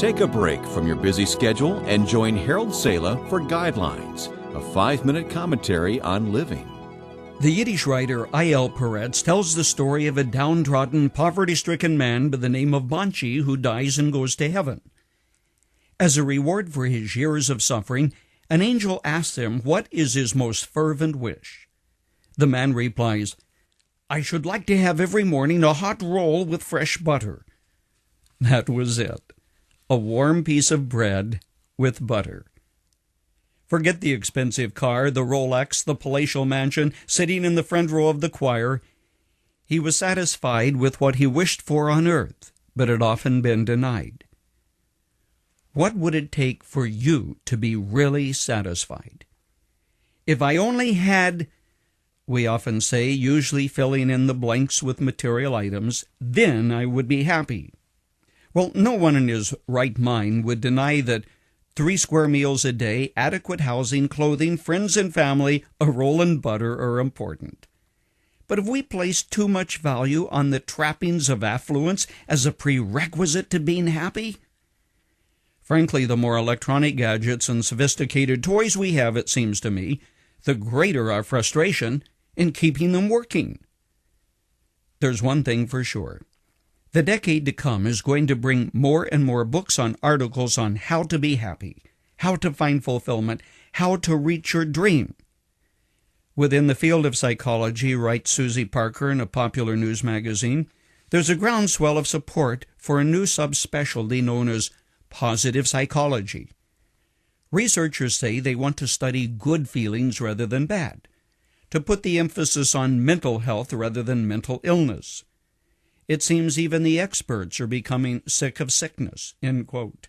Take a break from your busy schedule and join Harold Sala for Guidelines, a 5-minute commentary on living. The Yiddish writer I.L. Peretz tells the story of a downtrodden, poverty-stricken man by the name of Bontsche who dies and goes to heaven. As a reward for his years of suffering, an angel asks him what is his most fervent wish. The man replies, "I should like to have every morning a hot roll with fresh butter." That was it. A warm piece of bread with butter. Forget the expensive car, the Rolex, the palatial mansion, sitting in the front row of the choir. He was satisfied with what he wished for on earth, but had often been denied. What would it take for you to be really satisfied? If I only had, we often say, usually filling in the blanks with material items, then I would be happy. Well, no one in his right mind would deny that 3 square meals a day, adequate housing, clothing, friends and family, a roll and butter are important. But if we place too much value on the trappings of affluence as a prerequisite to being happy, frankly, the more electronic gadgets and sophisticated toys we have, it seems to me, the greater our frustration in keeping them working. There's one thing for sure. The decade to come is going to bring more and more books on articles on how to be happy, how to find fulfillment, how to reach your dream. Within the field of psychology, writes Susie Parker in a popular news magazine, there's a groundswell of support for a new subspecialty known as positive psychology. Researchers say they want to study good feelings rather than bad, to put the emphasis on mental health rather than mental illness. It seems even the experts are becoming sick of sickness, end quote.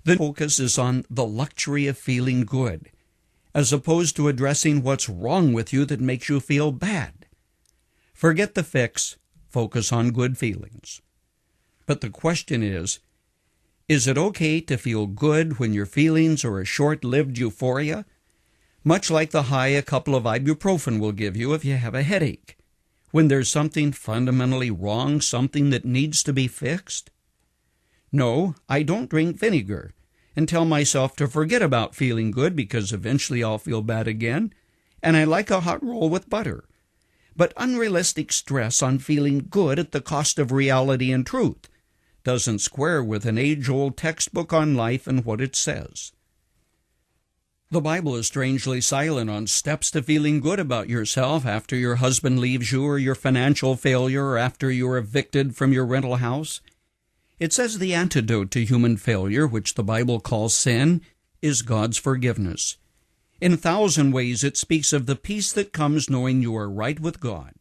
The focus is on the luxury of feeling good, as opposed to addressing what's wrong with you that makes you feel bad. Forget the fix, focus on good feelings. But the question is it okay to feel good when your feelings are a short-lived euphoria, much like the high a couple of ibuprofen will give you if you have a headache? When there's something fundamentally wrong, something that needs to be fixed? No, I don't drink vinegar and tell myself to forget about feeling good because eventually I'll feel bad again, and I like a hot roll with butter. But unrealistic stress on feeling good at the cost of reality and truth doesn't square with an age-old textbook on life and what it says. The Bible is strangely silent on steps to feeling good about yourself after your husband leaves you or your financial failure or after you're evicted from your rental house. It says the antidote to human failure, which the Bible calls sin, is God's forgiveness. In 1,000 ways it speaks of the peace that comes knowing you are right with God,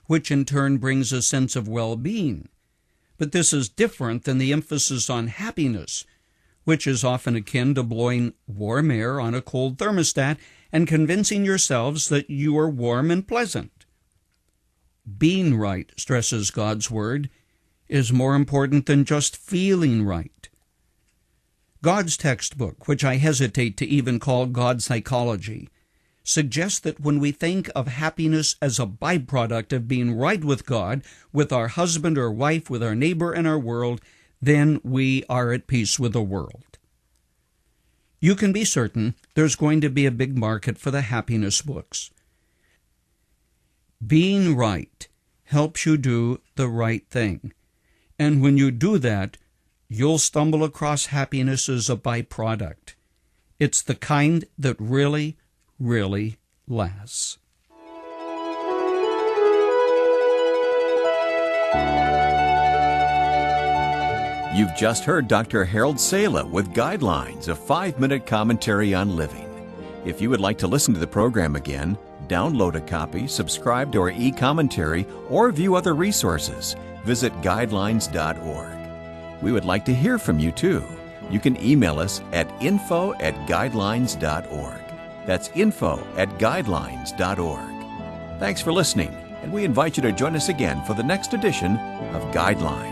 which in turn brings a sense of well-being. But this is different than the emphasis on happiness, which is often akin to blowing warm air on a cold thermostat and convincing yourselves that you are warm and pleasant. Being right, stresses God's Word, is more important than just feeling right. God's textbook, which I hesitate to even call God's psychology, suggests that when we think of happiness as a byproduct of being right with God, with our husband or wife, with our neighbor and our world, then we are at peace with the world. You can be certain there's going to be a big market for the happiness books. Being right helps you do the right thing. And when you do that, you'll stumble across happiness as a byproduct. It's the kind that really, really lasts. You've just heard Dr. Harold Sala with Guidelines, a 5-minute commentary on living. If you would like to listen to the program again, download a copy, subscribe to our e-commentary, or view other resources, visit guidelines.org. We would like to hear from you too. You can email us at info@guidelines.org. That's info@guidelines.org. Thanks for listening, and we invite you to join us again for the next edition of Guidelines.